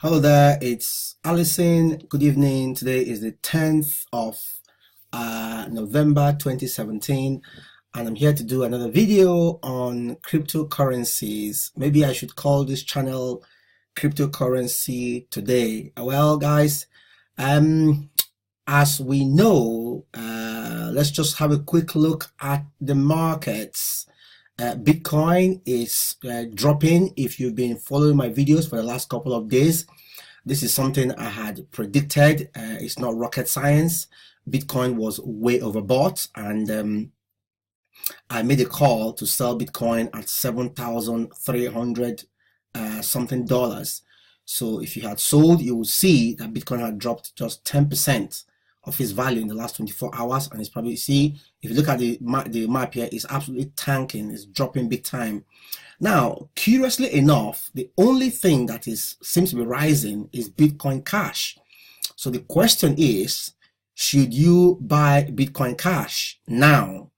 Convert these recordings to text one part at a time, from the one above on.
Hello there, it's Allison. Good evening. Today is the 10th of November 2017, and I'm here to do another video on cryptocurrencies. Maybe I should call this channel Cryptocurrency Today. Well, guys, as we know, let's just have a quick look at the markets. Bitcoin is dropping. If you've been following my videos for the last couple of days, this is something I had predicted. It's not rocket science. Bitcoin was way overbought, and I made a call to sell Bitcoin at 7,300 something dollars. So if you had sold, you would see that Bitcoin had dropped just 10% of its value in the last 24 hours, and it's probably, see, if you look at the map here, it's absolutely tanking. It's dropping big time. Now, curiously enough, the only thing that seems to be rising is Bitcoin Cash. So the question is, should you buy Bitcoin Cash now?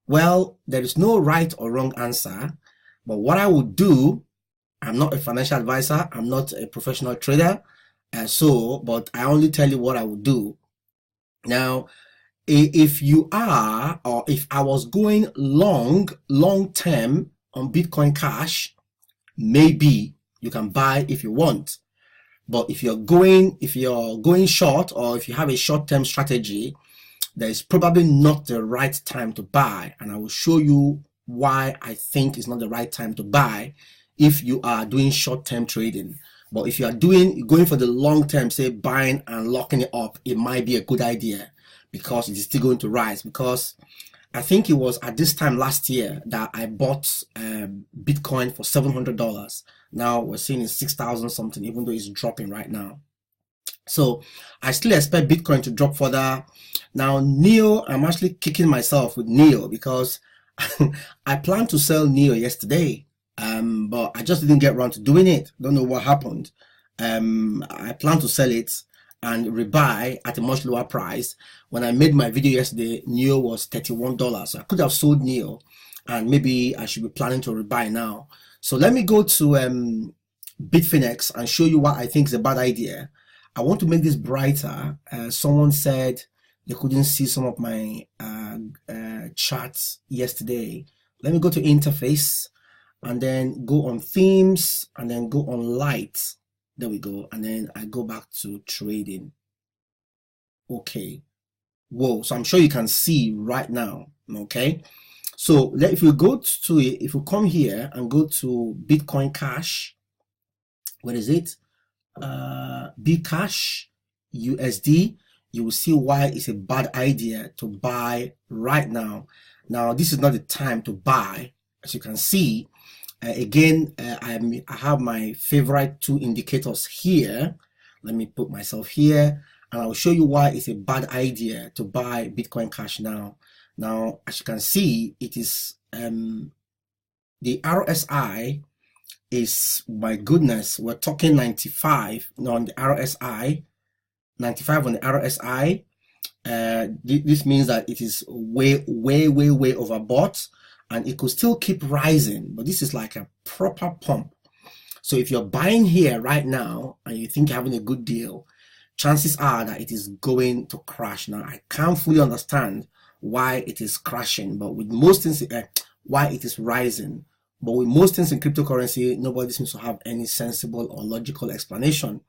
Well, there is no right or wrong answer, but what I would do, I'm not a financial advisor, I'm not a professional trader, but I only tell you what I would do. Now, if you are, or if I was going long term on Bitcoin Cash, maybe you can buy if you want. But if you're going short, or if you have a short-term strategy, there is probably not the right time to buy. And I will show you why I think it's not the right time to buy if you are doing short-term trading. But if you are going for the long term, say buying and locking it up, it might be a good idea because it is still going to rise. Because I think it was at this time last year that I bought Bitcoin for $700. Now we're seeing it's 6,000 something, even though it's dropping right now. So I still expect Bitcoin to drop further. Now NEO, I'm actually kicking myself with NEO because I planned to sell NEO yesterday. But I just didn't get around to doing it. Don't know what happened. I plan to sell it and rebuy at a much lower price. When I made my video yesterday, NEO was $31. So I could have sold NEO, and maybe I should be planning to rebuy now. So let me go to Bitfinex and show you what I think is a bad idea. I want to make this brighter. Someone said they couldn't see some of my charts yesterday. Let me go to interface, and then go on themes, and then go on light. There we go. And then I go back to trading. Okay. Whoa. So I'm sure you can see right now. Okay. So if we go to it, if we come here and go to Bitcoin Cash, what is it? Bcash USD, you will see why it's a bad idea to buy right now. Now, this is not the time to buy. As you can see, again, I have my favorite two indicators here. Let me put myself here, and I'll show you why it's a bad idea to buy Bitcoin Cash now. Now, as you can see, it is the RSI is, my goodness, we're talking 95 on the RSI, 95 on the RSI. This means that it is way overbought, and it could still keep rising, but this is like a proper pump. So if you're buying here right now and you think you're having a good deal, chances are that it is going to crash. Now, I can't fully understand why it is crashing, but with most things, why it is rising. But with most things in cryptocurrency, nobody seems to have any sensible or logical explanation.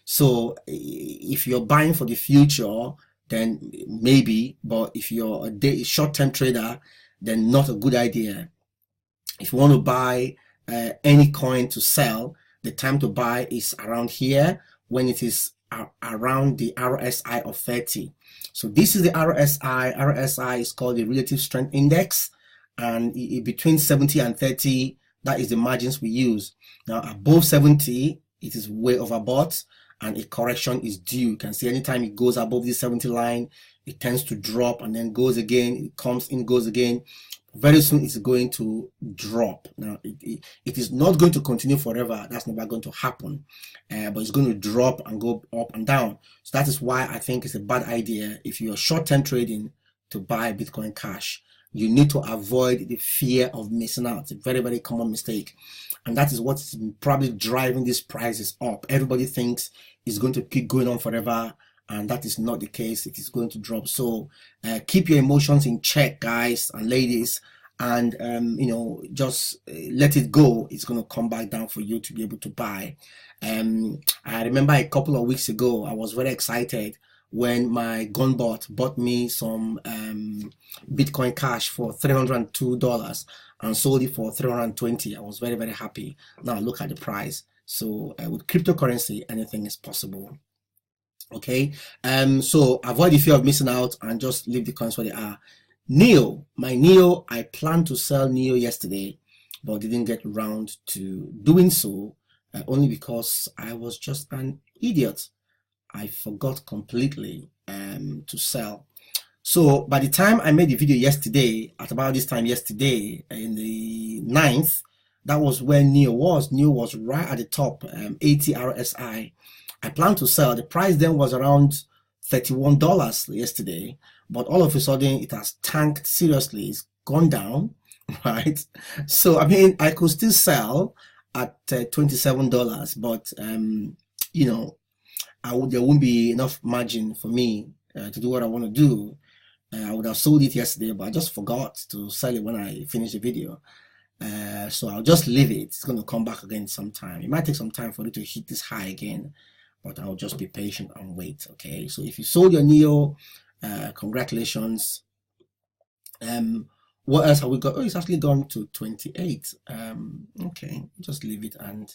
So if you're buying for the future, then maybe, but if you're a short-term trader, then not a good idea. If you want to buy any coin to sell, the time to buy is around here when it is around the RSI of 30. So this is the RSI. RSI is called the Relative Strength Index, and between 70 and 30, that is the margins we use. Now above 70, it is way overbought, and a correction is due. You can see anytime it goes above the 70 line, it tends to drop and then goes again. It comes in, goes again. Very soon it's going to drop. Now it is not going to continue forever. That's never going to happen, but it's going to drop and go up and down. So that is why I think it's a bad idea if you're short-term trading to buy Bitcoin Cash. You need to avoid the fear of missing out. It's a very, very common mistake. And that is what's probably driving these prices up. Everybody thinks it's going to keep going on forever, and that is not the case. It is going to drop. So keep your emotions in check, guys and ladies, and just let it go. It's going to come back down for you to be able to buy. I remember a couple of weeks ago, I was very excited when my Gunbot bought me some Bitcoin Cash for $302 and sold it for $320. I was very, very happy. Now look at the price. So with cryptocurrency, anything is possible. Okay, so avoid the fear of missing out and just leave the coins where they are. Neo, my Neo, I planned to sell Neo yesterday, but didn't get around to doing so, only because I was just an idiot. I forgot completely to sell. So by the time I made the video yesterday, at about this time yesterday, in the 9th, that was when Neo was. Neo was right at the top, 80 RSI. I planned to sell. The price then was around $31 yesterday, but all of a sudden it has tanked seriously. It's gone down, right? So I mean, I could still sell at $27, but there won't be enough margin for me to do what I want to do. I would have sold it yesterday, but I just forgot to sell it when I finished the video. So I'll just leave it. It's going to come back again sometime. It might take some time for it to hit this high again, but I'll just be patient and wait. Okay, so if you sold your Neo, congratulations. What else have we got? Oh, it's actually gone to 28. Okay, just leave it and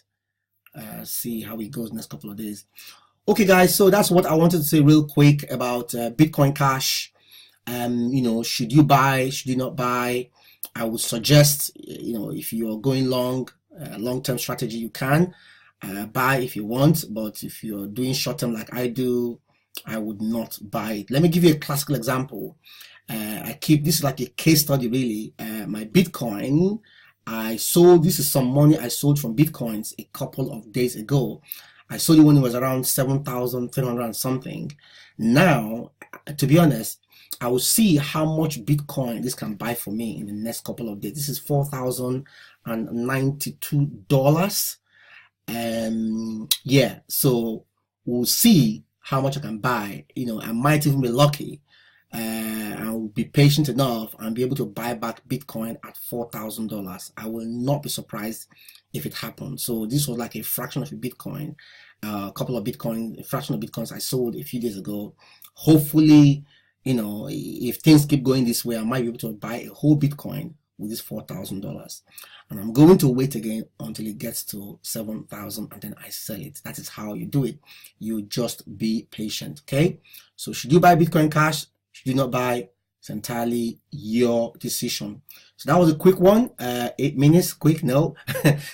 see how it goes next couple of days. Okay, guys, so that's what I wanted to say real quick about Bitcoin Cash. Should you buy, should you not buy? I would suggest, if you're going long-term strategy, you can buy if you want, but if you're doing short-term like I do, I would not buy it. Let me give you a classical example. This is like a case study really. My Bitcoin, this is some money I sold from Bitcoins a couple of days ago. I sold it when it was around 7,300 and something. Now, to be honest, I will see how much Bitcoin this can buy for me in the next couple of days. This is $4,092. Yeah, so we'll see how much I can buy. I might even be lucky. I will be patient enough and be able to buy back Bitcoin at $4,000. I will not be surprised if it happens. So this was like a fraction of a Bitcoin, a fraction of Bitcoins I sold a few days ago. Hopefully, if things keep going this way, I might be able to buy a whole Bitcoin with this $4,000. And I'm going to wait again until it gets to 7,000 and then I sell it. That is how you do it. You just be patient, okay? So should you buy Bitcoin Cash? Should you not buy? It's entirely your decision. So that was a quick one, 8 minutes, quick, no.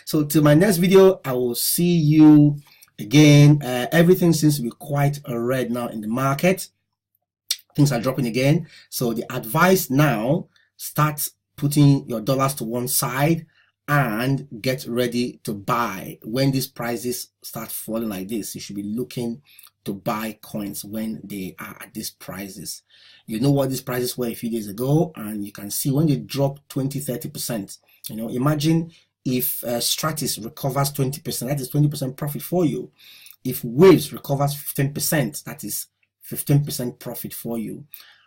So till my next video, I will see you again. Everything seems to be quite red now in the market. Things are dropping again. So the advice now, start putting your dollars to one side and get ready to buy. When these prices start falling like this, you should be looking to buy coins when they are at these prices. You know what these prices were a few days ago, and you can see when they drop 20-30%. Imagine if Stratis recovers 20%, that is 20% profit for you. If Waves recovers 15%, that is 15% profit for you.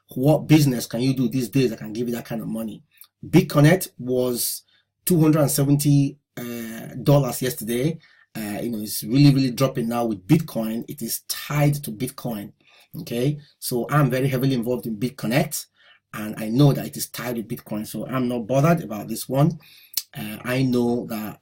What business can you do these days that can give you that kind of money? BitConnect was $270 yesterday. It's really dropping now with Bitcoin. It is tied to Bitcoin. Okay, so I'm very heavily involved in BitConnect, and I know that it is tied with Bitcoin, so I'm not bothered about this one. I know that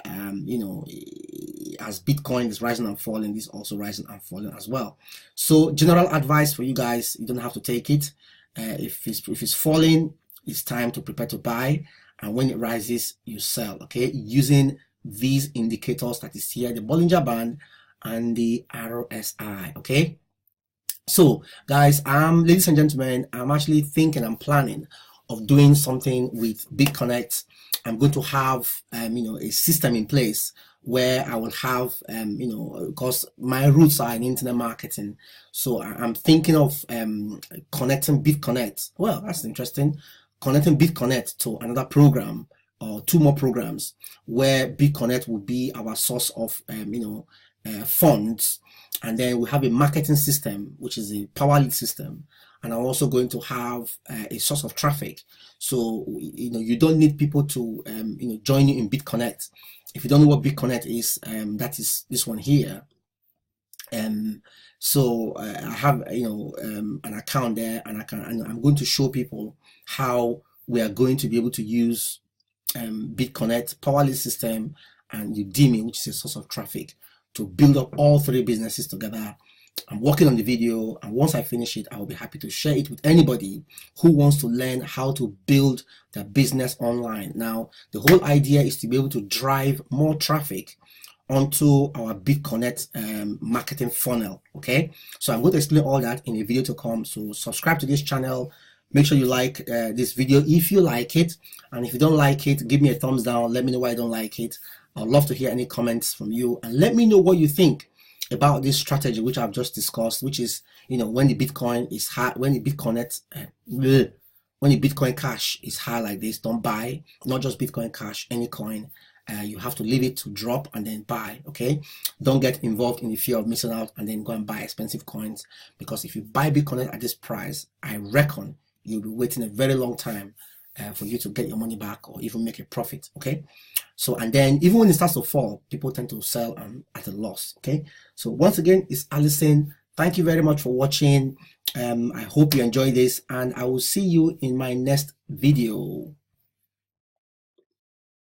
as Bitcoin is rising and falling, this is also rising and falling as well. So general advice for you guys: you don't have to take it. If it's falling, it's time to prepare to buy, and when it rises, you sell. Okay, using these indicators that is here, the Bollinger Band and the RSI. Okay, so guys, ladies and gentlemen, I'm actually thinking and planning of doing something with BitConnect. I'm going to have a system in place where I will have because my roots are in internet marketing, so I'm thinking of connecting BitConnect. Well, that's interesting. connecting BitConnect to another program or two more programs where BitConnect will be our source of funds, and then we have a marketing system which is a power lead system, and I'm also going to have a source of traffic. So you don't need people to join you in BitConnect. If you don't know what BitConnect is, that is this one here. So I have an account there, and I'm going to show people how we are going to be able to use BitConnect, power lead system, and Udemy, which is a source of traffic, to build up all three businesses together. I'm working on the video, and once I finish it, I will be happy to share it with anybody who wants to learn how to build their business online. Now, the whole idea is to be able to drive more traffic onto our BitConnect marketing funnel. Okay, so I'm going to explain all that in a video to come. So subscribe to this channel. Make sure you like this video if you like it, and if you don't like it, give me a thumbs down. Let me know why you don't like it. I'd love to hear any comments from you, and let me know what you think about this strategy which I've just discussed, which is when the Bitcoin is high, when the Bitcoin Cash is high like this, don't buy. Not just Bitcoin Cash, any coin. You have to leave it to drop and then buy. Okay, don't get involved in the fear of missing out and then go and buy expensive coins, because if you buy Bitcoin at this price, I reckon you'll be waiting a very long time for you to get your money back or even make a profit. Okay, so and then even when it starts to fall, people tend to sell at a loss. Okay, so once again, it's Allison. Thank you very much for watching. I hope you enjoy this, and I will see you in my next video.